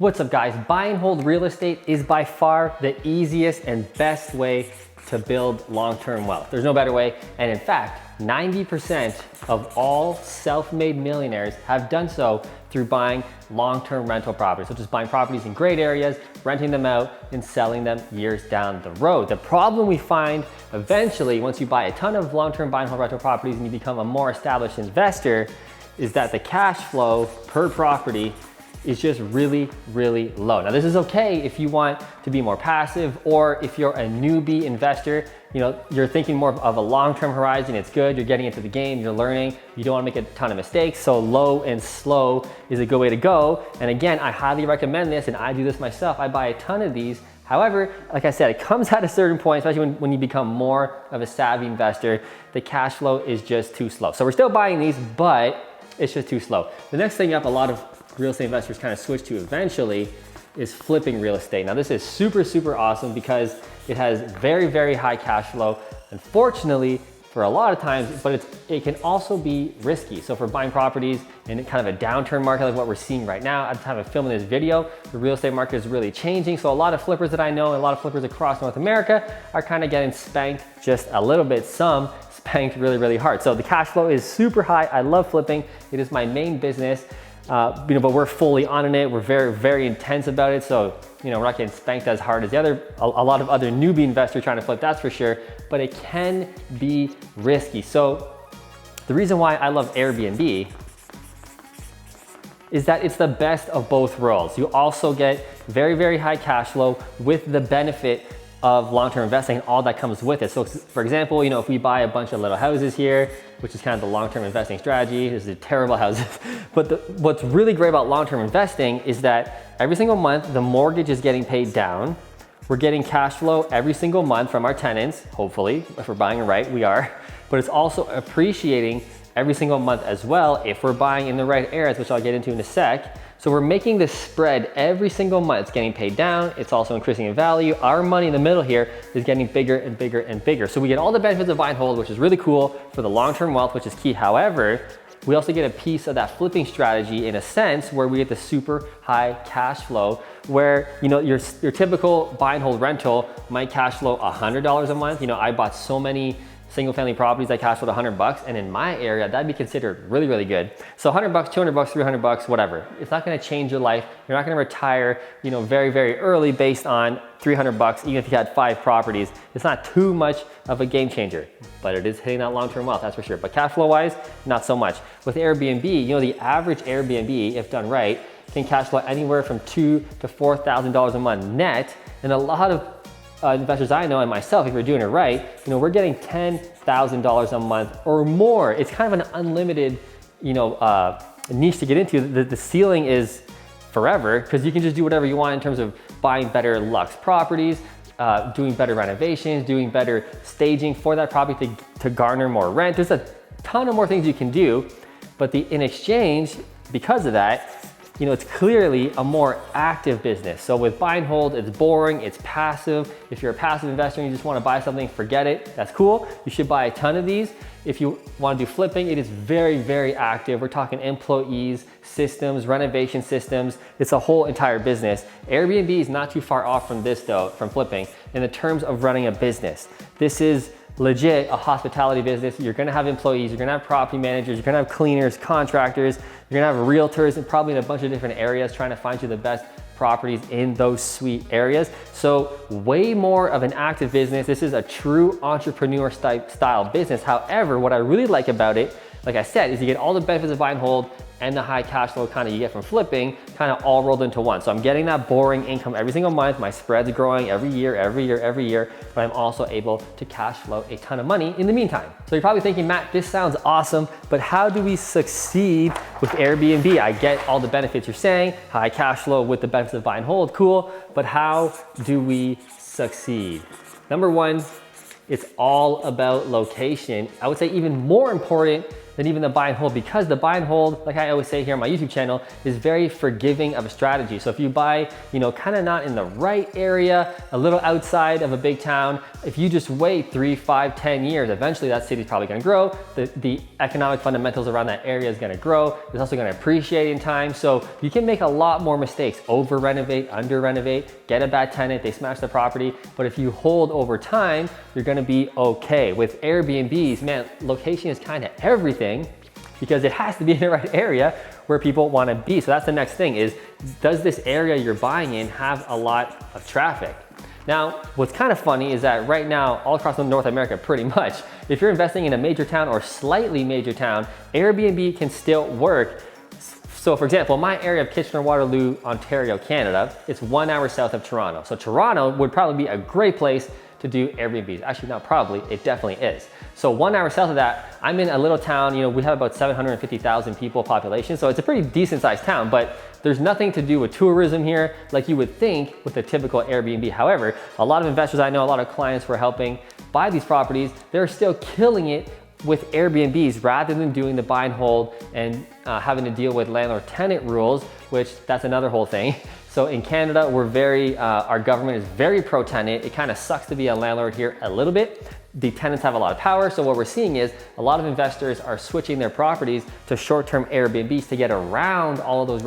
What's up guys? Buy and hold real estate is by far the easiest and best way to build long-term wealth. There's no better way. And in fact, 90% of all self-made millionaires have done so through buying long-term rental properties. So just buying properties in great areas, renting them out and selling them years down the road. The problem we find eventually, once you buy a ton of long-term buy and hold rental properties and you become a more established investor, is that the cash flow per property is just really, really low. Now this is okay if you want to be more passive, or if you're a newbie investor, you're thinking more of a long-term horizon. It's good, you're getting into the game, you're learning, you don't wanna make a ton of mistakes, so low and slow is a good way to go. And again, I highly recommend this, and I do this myself. I buy a ton of these. However, like I said, it comes at a certain point, especially when you become more of a savvy investor, the cash flow is just too slow. So we're still buying these, but it's just too slow. The next thing up, a lot of real estate investors kind of switch to eventually, is flipping real estate. Now this is super, super awesome because it has very, very high cash flow, unfortunately, for a lot of times, but it can also be risky. So for buying properties in kind of a downturn market like what we're seeing right now, at the time of filming this video, the real estate market is really changing. So a lot of flippers that I know, and a lot of flippers across North America are kind of getting spanked just a little bit, some spanked really, really hard. So the cash flow is super high. I love flipping. It is my main business. But we're fully on it. We're very, very intense about it. So, we're not getting spanked as hard as a lot of other newbie investors trying to flip, that's for sure, but it can be risky. So the reason why I love Airbnb is that it's the best of both worlds. You also get very, very high cash flow with the benefit of long-term investing and all that comes with it. So for example, if we buy a bunch of little houses here, which is kind of the long-term investing strategy, this is terrible houses, but what's really great about long-term investing is that every single month, the mortgage is getting paid down. We're getting cash flow every single month from our tenants, hopefully, if we're buying it right, we are, but it's also appreciating every single month as well if we're buying in the right areas, which I'll get into in a sec. So we're making this spread every single month. It's getting paid down. It's also increasing in value. Our money in the middle here is getting bigger and bigger and bigger. So we get all the benefits of buy and hold, which is really cool for the long-term wealth, which is key. However, we also get a piece of that flipping strategy in a sense where we get the super high cash flow where, your typical buy and hold rental might cash flow $100 a month. I bought so many single family properties that cash flowed $100, and in my area, that'd be considered really, really good. So $100, $200, $300, whatever. It's not gonna change your life. You're not gonna retire, very, very early based on $300, even if you had 5 properties. It's not too much of a game changer, but it is hitting that long-term wealth, that's for sure. But cash flow wise, not so much. With Airbnb, the average Airbnb, if done right, can cash flow anywhere from $2,000 to $4,000 a month net, and a lot of investors I know and myself, if we're doing it right, we're getting $10,000 a month or more. It's kind of an unlimited, niche to get into. The ceiling is forever because you can just do whatever you want in terms of buying better luxe properties, doing better renovations, doing better staging for that property to garner more rent. There's a ton of more things you can do, but in exchange, because of that, it's clearly a more active business. So with buy and hold, it's boring, it's passive. If you're a passive investor and you just want to buy something, forget it. That's cool. You should buy a ton of these. If you want to do flipping, it is very, very active. We're talking employees, systems, renovation systems. It's a whole entire business. Airbnb is not too far off from this though, from flipping, in the terms of running a business. This is legit a hospitality business. You're gonna have employees, you're gonna have property managers, you're gonna have cleaners, contractors, you're gonna have realtors, and probably in a bunch of different areas trying to find you the best properties in those sweet areas. So way more of an active business. This is a true entrepreneur style business. However, what I really like about it, like I said, is you get all the benefits of buy and hold and the high cash flow kind of you get from flipping kind of all rolled into one. So I'm getting that boring income every single month. My spread's growing every year, but I'm also able to cash flow a ton of money in the meantime. So you're probably thinking, Matt, this sounds awesome, but how do we succeed with Airbnb? I get all the benefits you're saying, high cash flow with the benefits of buy and hold, cool, but how do we succeed? Number one, it's all about location. I would say even more important than even the buy and hold, because the buy and hold, like I always say here on my YouTube channel, is very forgiving of a strategy. So if you buy, you know, kind of not in the right area, a little outside of a big town, if you just wait 3, 5, 10 years, eventually that city's probably gonna grow. The economic fundamentals around that area is gonna grow. It's also gonna appreciate in time. So you can make a lot more mistakes, over renovate, under renovate, get a bad tenant, they smash the property. But if you hold over time, you're gonna be okay. With Airbnbs, man, location is kind of everything, because it has to be in the right area where people want to be. So that's the next thing is, does this area you're buying in have a lot of traffic? Now, what's kind of funny is that right now, all across North America, pretty much, if you're investing in a major town or slightly major town, Airbnb can still work. So for example, my area of Kitchener-Waterloo, Ontario, Canada, it's 1 hour south of Toronto. So Toronto would probably be a great place to do Airbnbs. Actually, not probably, it definitely is. So 1 hour south of that, I'm in a little town, you know, we have about 750,000 people population. So it's a pretty decent sized town, but there's nothing to do with tourism here like you would think with a typical Airbnb. However, a lot of investors I know, a lot of clients we're helping buy these properties, they're still killing it with Airbnbs rather than doing the buy and hold and having to deal with landlord-tenant rules, which that's another whole thing. So in Canada, we're very, our government is very pro-tenant. It kind of sucks to be a landlord here a little bit. The tenants have a lot of power. So what we're seeing is a lot of investors are switching their properties to short-term Airbnbs to get around all of those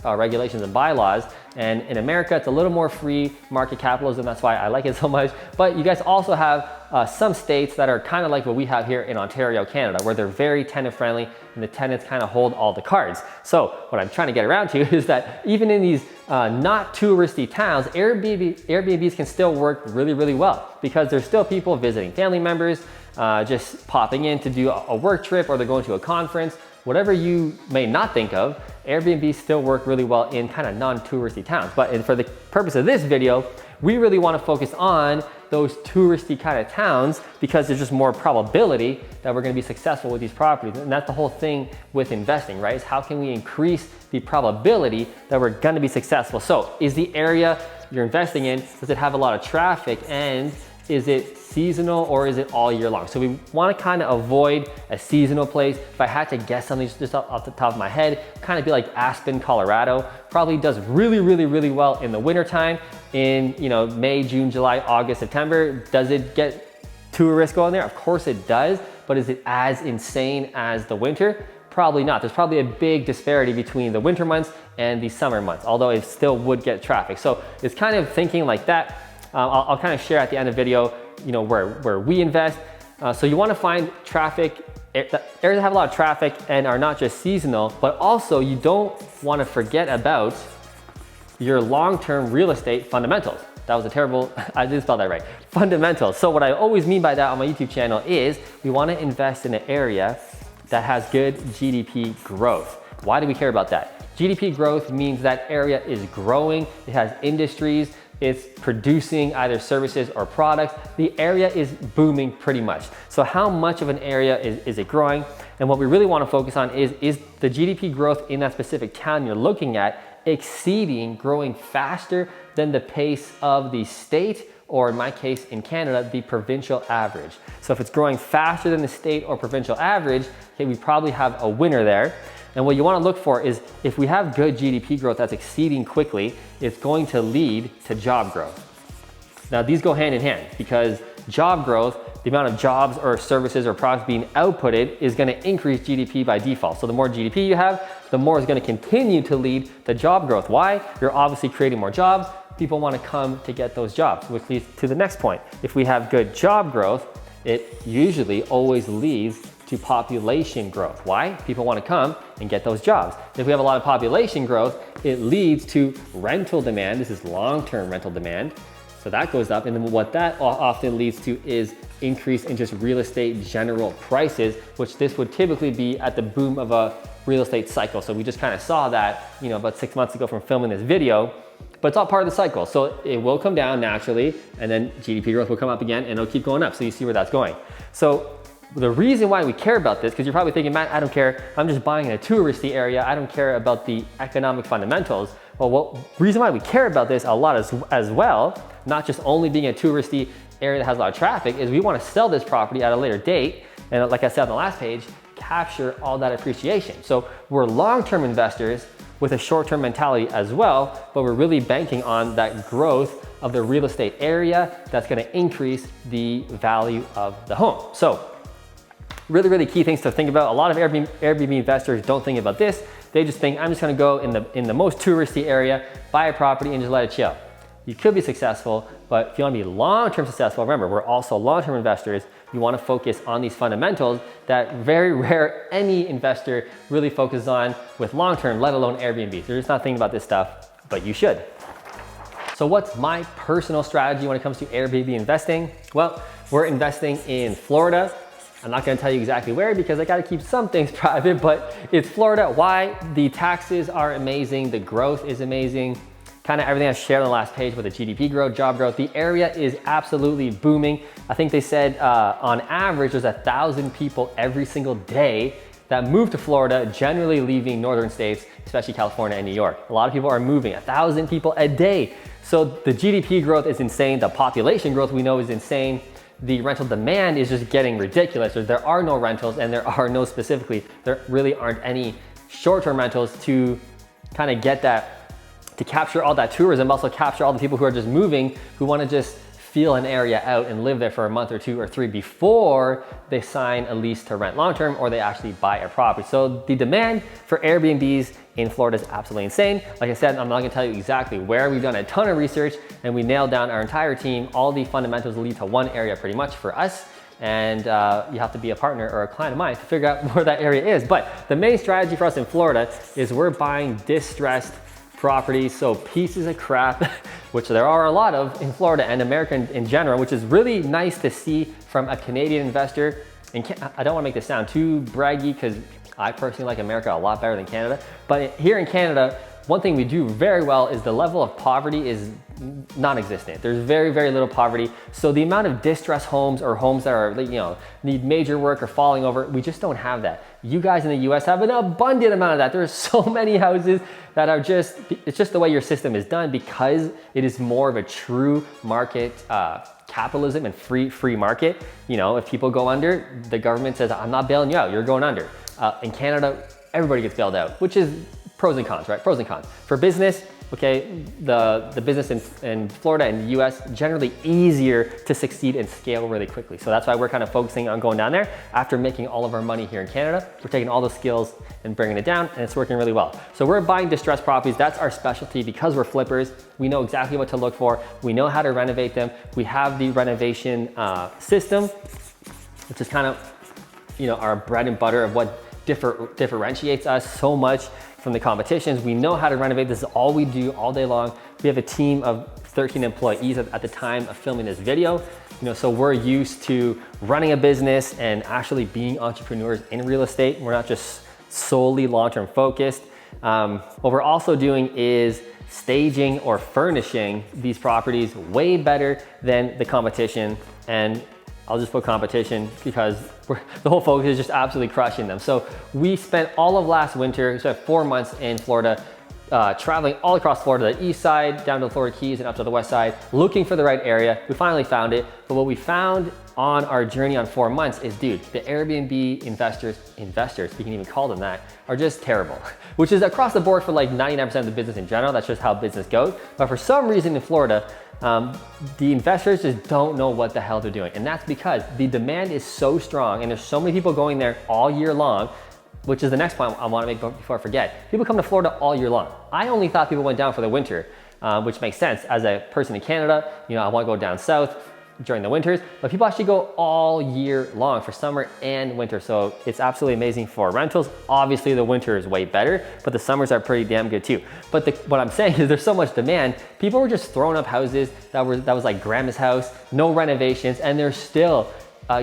regulations and bylaws. And in America, it's a little more free market capitalism. That's why I like it so much. But you guys also have some states that are kind of like what we have here in Ontario, Canada, where they're very tenant friendly and the tenants kind of hold all the cards. So what I'm trying to get around to is that even in these not touristy towns, Airbnbs can still work really, really well, because there's still people visiting family members, just popping in to do a work trip, or they're going to a conference. Whatever you may not think of, Airbnbs still work really well in kind of non-touristy towns. But for the purpose of this video, we really want to focus on those touristy kind of towns, because there's just more probability that we're going to be successful with these properties. And that's the whole thing with investing, right? Is how can we increase the probability that we're going to be successful? So is the area you're investing in, does it have a lot of traffic, and is it seasonal, or is it all year long? So we want to kind of avoid a seasonal place. If I had to guess something just off the top of my head, kind of be like Aspen, Colorado. Probably does really, really, really well in the winter time. In, you know, May, June, July, August, September. Does it get tourists going there? Of course it does, but is it as insane as the winter? Probably not. There's probably a big disparity between the winter months and the summer months, although it still would get traffic. So it's kind of thinking like that. I'll kind of share at the end of the video, you know, where we invest. So you want to find traffic, areas that have a lot of traffic and are not just seasonal, but also you don't want to forget about your long-term real estate fundamentals. That was a terrible, I didn't spell that right. Fundamentals. So what I always mean by that on my YouTube channel is we want to invest in an area that has good GDP growth. Why do we care about that? GDP growth means that area is growing, it has industries, it's producing either services or products. The area is booming pretty much. So how much of an area is it growing? And what we really want to focus on is the GDP growth in that specific town you're looking at exceeding, growing faster than the pace of the state, or in my case in Canada, the provincial average. So if it's growing faster than the state or provincial average, okay, we probably have a winner there. And what you want to look for is, if we have good GDP growth that's exceeding quickly, it's going to lead to job growth. Now these go hand in hand, because job growth, the amount of jobs or services or products being outputted, is going to increase GDP by default. So the more GDP you have, the more it's going to continue to lead to job growth. Why? You're obviously creating more jobs. People want to come to get those jobs, which leads to the next point. If we have good job growth, it usually always leads to population growth. Why? People want to come and get those jobs. If we have a lot of population growth, it leads to rental demand. This is long-term rental demand. So that goes up, and then what that often leads to is increase in just real estate general prices, which this would typically be at the boom of a real estate cycle. So we just kind of saw that, you know, about 6 months ago from filming this video, but it's all part of the cycle. So it will come down naturally, and then GDP growth will come up again, and it'll keep going up. So you see where that's going. So the reason why we care about this, because you're probably thinking, Matt, I don't care. I'm just buying in a touristy area. I don't care about the economic fundamentals. Well, reason why we care about this a lot as well, not just only being a touristy area that has a lot of traffic, is we want to sell this property at a later date. And like I said on the last page, capture all that appreciation. So we're long-term investors with a short-term mentality as well, but we're really banking on that growth of the real estate area that's gonna increase the value of the home. So really, really key things to think about. A lot of Airbnb investors don't think about this. They just think, I'm just gonna go in the most touristy area, buy a property and just let it chill. You could be successful, but if you wanna be long-term successful, remember, we're also long-term investors. You wanna focus on these fundamentals that very rare any investor really focuses on with long-term, let alone Airbnb. So you're just not thinking about this stuff, but you should. So what's my personal strategy when it comes to Airbnb investing? Well, we're investing in Florida. I'm not gonna tell you exactly where because I gotta keep some things private, but it's Florida. Why? The taxes are amazing, the growth is amazing. Kind of everything I shared on the last page with the GDP growth, job growth. The area is absolutely booming. I think they said on average, there's 1,000 people every single day that move to Florida, generally leaving northern states, especially California and New York. A lot of people are moving, 1,000 people a day. So the GDP growth is insane. The population growth we know is insane. The rental demand is just getting ridiculous. There are no rentals and there really aren't any short-term rentals to kind of get that, to capture all that tourism, also capture all the people who are just moving, who want to just feel an area out and live there for a month or 2 or 3 before they sign a lease to rent long-term or they actually buy a property. So the demand for Airbnbs in Florida is absolutely insane. Like I said, I'm not gonna tell you exactly where. We've done a ton of research and we nailed down our entire team. All the fundamentals lead to one area pretty much for us. And you have to be a partner or a client of mine to figure out where that area is. But the main strategy for us in Florida is we're buying distressed properties, so pieces of crap, which there are a lot of in Florida and America in general, which is really nice to see from a Canadian investor. And I don't want to make this sound too braggy because I personally like America a lot better than Canada, but here in Canada, one thing we do very well is the level of poverty is non-existent. There's very, very little poverty. So the amount of distressed homes or homes that are, need major work or falling over, we just don't have that. You guys in the US have an abundant amount of that. There's so many houses that are it's just the way your system is done because it is more of a true market capitalism and free market. If people go under, the government says, I'm not bailing you out, you're going under. In Canada, everybody gets bailed out, which is pros and cons, right? Pros and cons. For business, okay, the business in Florida and the US, generally easier to succeed and scale really quickly. So that's why we're kind of focusing on going down there. After making all of our money here in Canada, we're taking all those skills and bringing it down, and it's working really well. So we're buying distressed properties. That's our specialty because we're flippers. We know exactly what to look for. We know how to renovate them. We have the renovation system, which is kind of, our bread and butter of what differentiates us so much from the competitions. We know how to renovate. This is all we do all day long. We have a team of 13 employees at the time of filming this video. So we're used to running a business and actually being entrepreneurs in real estate. We're not just solely long-term focused. What we're also doing is staging or furnishing these properties way better than the competition. And I'll just put competition because the whole focus is just absolutely crushing them. So we spent all of last winter, so 4 months in Florida, traveling all across Florida, the east side, down to the Florida Keys and up to the west side, looking for the right area. We finally found it. But what we found on our journey on 4 months is, dude, the Airbnb investors, we can even call them that, are just terrible, which is across the board for like 99% of the business in general. That's just how business goes. But for some reason in Florida, the investors just don't know what the hell they're doing. And that's because the demand is so strong and there's so many people going there all year long, which is the next point I want to make before I forget. People come to Florida all year long. I only thought people went down for the winter, which makes sense. As a person in Canada, I want to go down south during the winters, but people actually go all year long for summer and winter. So it's absolutely amazing for rentals. Obviously the winter is way better, but the summers are pretty damn good too. But what I'm saying is there's so much demand. People were just throwing up houses that was like grandma's house, no renovations, and they're still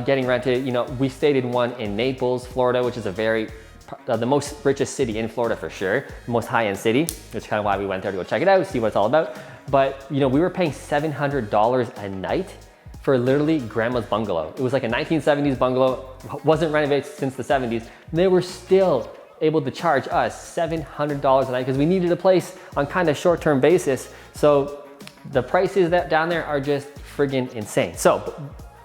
getting rented. We stayed in one in Naples, Florida, which is the most richest city in Florida for sure, the most high-end city, which is kind of why we went there to go check it out, see what it's all about. But we were paying $700 a night for literally grandma's bungalow. It was like a 1970s bungalow, wasn't renovated since the 70s. And they were still able to charge us $700 a night because we needed a place on kind of short-term basis. So the prices that down there are just friggin' insane. So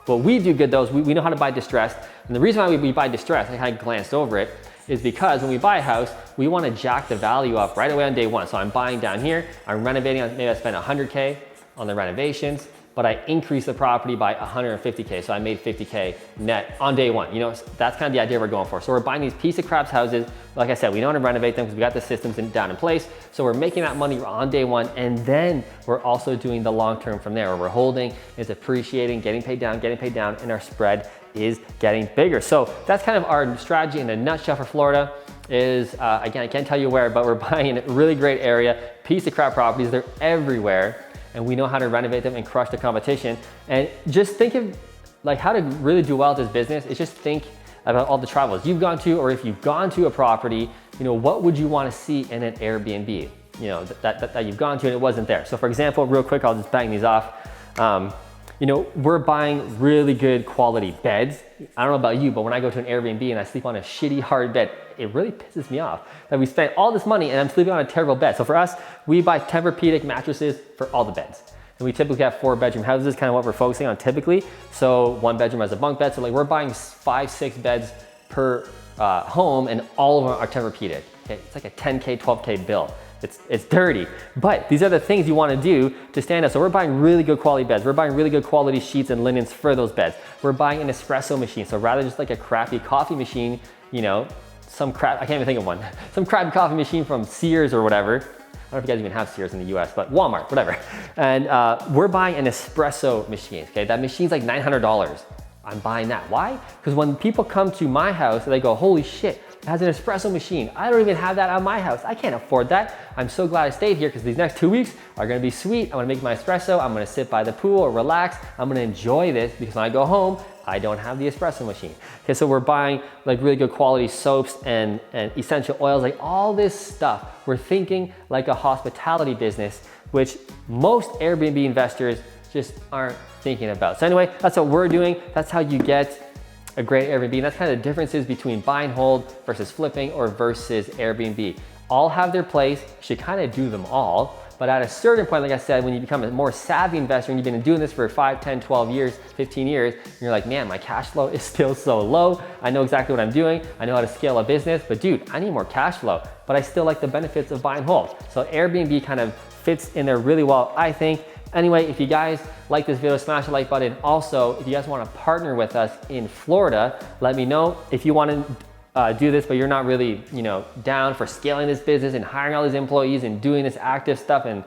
What we do good though is we know how to buy distressed. And the reason why we buy distressed, I kind of glanced over it, is because when we buy a house, we want to jack the value up right away on day one. So I'm buying down here, I'm renovating, maybe I spent 100K on the renovations, but I increased the property by 150K. So I made 50K net on day one. You know, that's kind of the idea we're going for. So we're buying these piece of crap houses. Like I said, we know how to renovate them because we got the systems down in place. So we're making that money on day one. And then we're also doing the long-term from there, where we're holding, it's appreciating, getting paid down, and our spread is getting bigger. So that's kind of our strategy in a nutshell for Florida. Is again, I can't tell you where, but we're buying in a really great area, piece of crap properties. They're everywhere, and we know how to renovate them and crush the competition. And just think of like how to really do well at this business is just think about all the travels you've gone to, or if you've gone to a property, you know, what would you want to see in an Airbnb, you know, that you've gone to and it wasn't there. So for example, real quick, I'll just bang these off. You know, we're buying really good quality beds. I don't know about you, but when I go to an Airbnb and I sleep on a shitty hard bed, it really pisses me off that we spent all this money and I'm sleeping on a terrible bed. So for us, we buy Tempur-Pedic mattresses for all the beds. And we typically have 4-bedroom houses, kind of what we're focusing on typically. So 1 bedroom has a bunk bed. So like we're buying 5-6 beds per home, and all of them are Tempur-Pedic. Okay? It's like a 10K, 12K bill. It's dirty, but these are the things you want to do to stand out. So we're buying really good quality beds. We're buying really good quality sheets and linens for those beds. We're buying an espresso machine. So rather than just like a crappy coffee machine, you know, some crap, I can't even think of one, some crappy coffee machine from Sears or whatever. I don't know if you guys even have Sears in the US, but Walmart, whatever. And we're buying an espresso machine, okay? That machine's like $900. I'm buying that. Why? Because when people come to my house, they go, holy shit, it has an espresso machine. I don't even have that at my house. I can't afford that. I'm so glad I stayed here because these next 2 weeks are gonna be sweet. I'm gonna make my espresso. I'm gonna sit by the pool or relax. I'm gonna enjoy this because when I go home, I don't have the espresso machine. Okay, so we're buying like really good quality soaps and essential oils, like all this stuff. We're thinking like a hospitality business, which most Airbnb investors just aren't thinking about. So anyway, that's what we're doing. That's how you get a great Airbnb. And that's kind of the differences between buy and hold versus flipping or versus Airbnb. All have their place. You should kind of do them all. But at a certain point, like I said, when you become a more savvy investor and you've been doing this for 5, 10, 12 years, 15 years, and you're like, man, my cash flow is still so low. I know exactly what I'm doing. I know how to scale a business, but dude, I need more cash flow. But I still like the benefits of buy and hold. So Airbnb kind of fits in there really well, I think. Anyway, if you guys like this video, smash the like button. Also, if you guys want to partner with us in Florida, let me know. If you want to do this, but you're not really, you know, down for scaling this business and hiring all these employees and doing this active stuff and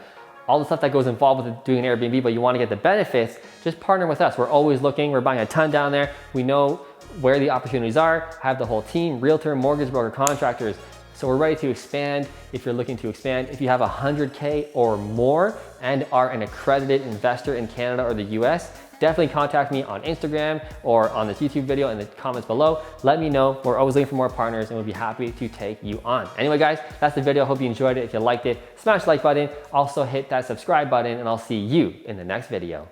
all the stuff that goes involved with doing an Airbnb, but you want to get the benefits, just partner with us. We're always looking. We're buying a ton down there. We know where the opportunities are, have the whole team, realtor, mortgage broker, contractors. So we're ready to expand if you're looking to expand. If you have 100K or more and are an accredited investor in Canada or the US, definitely contact me on Instagram or on this YouTube video in the comments below. Let me know. We're always looking for more partners and we'll be happy to take you on. Anyway, guys, that's the video. I hope you enjoyed it. If you liked it, smash the like button. Also hit that subscribe button and I'll see you in the next video.